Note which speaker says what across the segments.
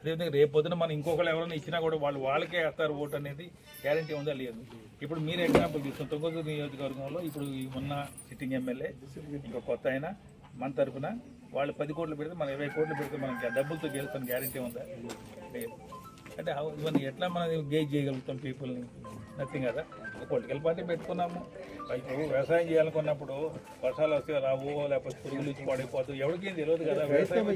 Speaker 1: అదేవిధంగా రేపు పొద్దున మనం ఇంకొకరు ఎవరైనా ఇచ్చినా కూడా వాళ్ళకే వేస్తారు ఓటు అనేది గ్యారంటీ ఉందా లేదు. ఇప్పుడు మీరు ఎగ్జాంపుల్ తీసుకుని తుంగతుర్తి నియోజకవర్గంలో ఇప్పుడు మొన్న సిట్టింగ్ ఎమ్మెల్యే ఇంకా కొత్త అయినా మన తరఫున వాళ్ళు 10 కోట్లు పెడితే మనం 20 కోట్లు పెడితే మనకి డబ్బులతో గెలుస్తాను గ్యారంటీ ఉందా లేదు. అంటే ఇవన్నీ ఎట్లా మనం గేజ్ చేయగలుగుతాం పీపుల్ని? నథింగ్ కదా. పొలిటికల్ పార్టీ పెట్టుకున్నాము, ఇప్పుడు వ్యవసాయం చేయాలనుకున్నప్పుడు వర్షాలు వస్తే రావు, లేకపోతే పురుగులు ఇచ్చి పడిపోతావు, ఎవరికేం తెలియదు కదా. వ్యవసాయం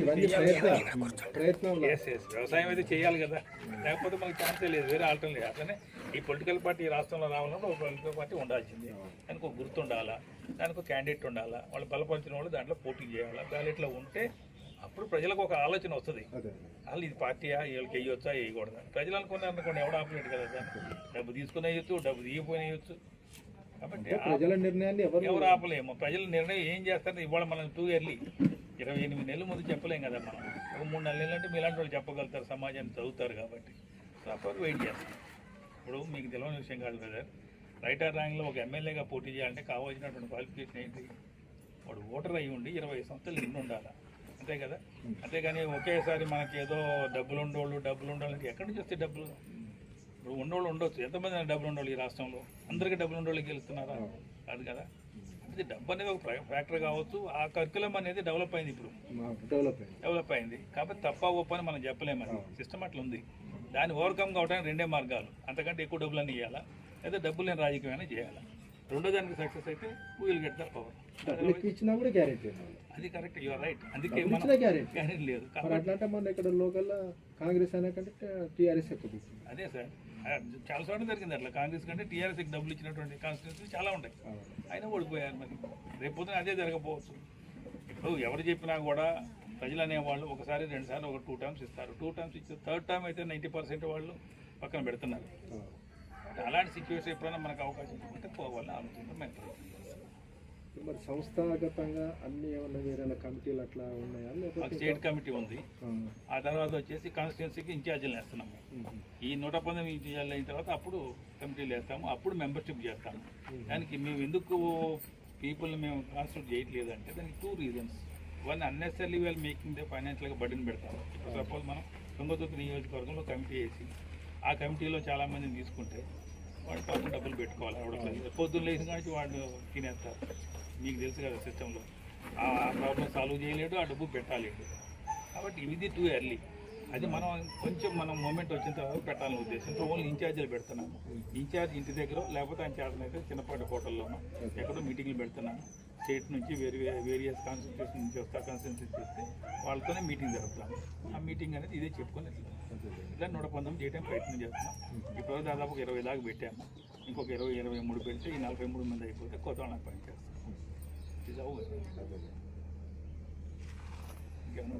Speaker 1: వ్యవసాయం అయితే చేయాలి కదా, లేకపోతే మనకి ఛాన్సే లేదు, వేరే ఆల్టర్నేటివ్ లేదు. అట్లనే ఈ పొలిటికల్ పార్టీ రాష్ట్రంలో రావాలన్నప్పుడు ఒక పొలిటికల్ పార్టీ ఉండాల్సింది. దానికి ఒక గుర్తు ఉండాలా, దానికి ఒక క్యాండిడేట్ ఉండాలా, వాళ్ళు బలపరిచిన వాళ్ళు దాంట్లో పోటీ చేయాలా. బ్యాలెట్లో ఉంటే అప్పుడు ప్రజలకు ఒక ఆలోచన వస్తుంది, వాళ్ళు ఇది పార్టీయా, వీళ్ళకి వేయొచ్చా వేయకూడదా. ప్రజలు అనుకున్నారనుకోండి ఎవడు ఆపలేడు కదా. డబ్బు తీసుకుని వేయొచ్చు, డబ్బు తీయపోయిన వేయచ్చు. కాబట్టి ప్రజల నిర్ణయాన్ని ఎవరు ఆపలేము. ప్రజల నిర్ణయం ఏం చేస్తారు ఇవాళ మనం 2 ఇయర్లీ 28 నెలల ముందు చెప్పలేం కదా. మనం ఒక 3-4 నెలలు అంటే మీలాంటి వాళ్ళు చెప్పగలుగుతారు, సమాజాన్ని చదువుతారు కాబట్టి. సో అప్పటికి వెయిట్ చేస్తాం. ఇప్పుడు మీకు తెలియని విషయం కాదు బ్రదర్, రైటర్ ర్యాంక్లో ఒక ఎమ్మెల్యేగా పోటీ చేయాలంటే కావాల్సినటువంటి క్వాలిఫికేషన్ ఏంటి? వాడు ఓటర్ అయ్యి ఉండి 20 సంవత్సరాలు నిండి ఉండాలి, అంతే కదా. అంతేగాని ఒకేసారి మనకి ఏదో డబ్బులు ఉండాలంటే ఎక్కడి నుంచి వస్తే డబ్బులు? ఇప్పుడు ఉన్నోళ్ళు ఉండొచ్చు, ఎంతమంది డబ్బులు ఉండోళ్ళు ఈ రాష్ట్రంలో? అందరికీ డబ్బులు ఉండోళ్ళకి గెలుస్తున్నారా? కాదు కదా. అది డబ్బు అనేది ఒక ఫ్యాక్టర్ కావచ్చు. ఆ కరికులం అనేది డెవలప్ అయింది, ఇప్పుడు డెవలప్ అయింది. కాబట్టి తప్ప ఒప్పని మనం చెప్పలేమని సిస్టమ్ అట్లా ఉంది. దాన్ని ఓవర్కమ్ కావడానికి 2 మార్గాలు, అంతకంటే ఎక్కువ డబ్బులన్నీ ఇవ్వాలా, లేదా డబ్బులు లేని రాజకీయమైనా చేయాలా. రెండో దానికి సక్సెస్ అయితే వీల్ గెట్ ద పవర్. అది కరెక్ట్, యువర్ రైట్. అందుకే గ్యారెంటీ లేదు. ఇక్కడ లోకల్ కాంగ్రెస్ అనే కంటే టీఆర్ఎస్ ఎక్కువ. అదే సార్, చాలా చోట్ల జరిగింది అట్లా. కాంగ్రెస్ కంటే టీఆర్ఎస్కి డబ్బులు ఇచ్చినటువంటి కాన్స్టిట్యూన్సీ చాలా ఉంటాయి, అయినా ఓడిపోయారు. మరి రేపు పొద్దున అదే జరగకపోవచ్చు. ఇప్పుడు ఎవరు చెప్పినా కూడా ప్రజలు అనేవాళ్ళు ఒకసారి 2 సార్లు ఒక 2 టర్మ్స్ ఇస్తారు. 2 టర్మ్స్ ఇచ్చి 3rd టర్మ్ అయితే 90% వాళ్ళు పక్కన పెడుతున్నారు. అలాంటి సిచ్యువేషన్ ఎప్పుడైనా మనకు అవకాశం ఉంటే పోవాలని ఆలోచన మేము.
Speaker 2: మరి సంస్థాగతంగా అన్ని ఏమన్నా వేరే కమిటీలు అట్లా ఉన్నాయా?
Speaker 1: స్టేట్ కమిటీ ఉంది. ఆ తర్వాత వచ్చేసి కాన్స్టిట్యున్సీకి ఇన్ఛార్జీలు వేస్తున్నాము. ఈ 119 ఇన్ఛార్జీలు అయిన తర్వాత అప్పుడు కమిటీలు వేస్తాము, అప్పుడు మెంబర్షిప్ చేస్తాము. దానికి మేము ఎందుకు పీపుల్ని మేము కాన్స్టిట్యూట్ చేయట్లేదు అంటే దానికి 2 reasons. 1, unnecessary we are making the ఫైనాన్షియల్గా బర్డెన్ పెడతాము. సపోజ్ మనం తుంగతుర్తి నియోజకవర్గంలో కమిటీ వేసి ఆ కమిటీలో చాలామందిని తీసుకుంటే వాడు పాపం డబ్బులు పెట్టుకోవాలి. ఎవడ పొద్దున్న లేచిన కానీ వాడు తినేస్తారు. మీకు తెలుసు కదా సిస్టంలో ఆ ప్రాబ్లం సాల్వ్ చేయలేడు, ఆ డబ్బు పెట్టాలేడు. కాబట్టి ఇది 2 ఎర్లీ. అది మనం కొంచెం మనం మూమెంట్ వచ్చిన తర్వాత పెట్టాలని ఉద్దేశంతో ఓన్లీ ఇన్ఛార్జీలు పెడుతున్నాము. ఇన్ఛార్జ్ ఇంటి దగ్గర లేకపోతే ఆయన చేతనైతే చిన్నపాటి హోటల్లోనూ ఎక్కడో మీటింగ్లు పెడుతున్నాము. స్టేట్ నుంచి వేరియస్ కాన్స్టిట్యూషన్ నుంచి కాన్స్టిట్యూన్సీ చేస్తే వాళ్ళతోనే మీటింగ్ జరుపుతాము. ఆ మీటింగ్ అనేది ఇదే చెప్పుకొని ఇలా 119 చేయడం ప్రయత్నం చేస్తున్నాం. ఇప్పుడు దాదాపు 20 దాకా పెట్టాము. ఇంకొక 20-23 పెడితే ఈ 43 మంది అయిపోతే కొత్త వాళ్ళకి పని చేస్తాం. ఇది అవ్వదు. ఇంకేమన్నా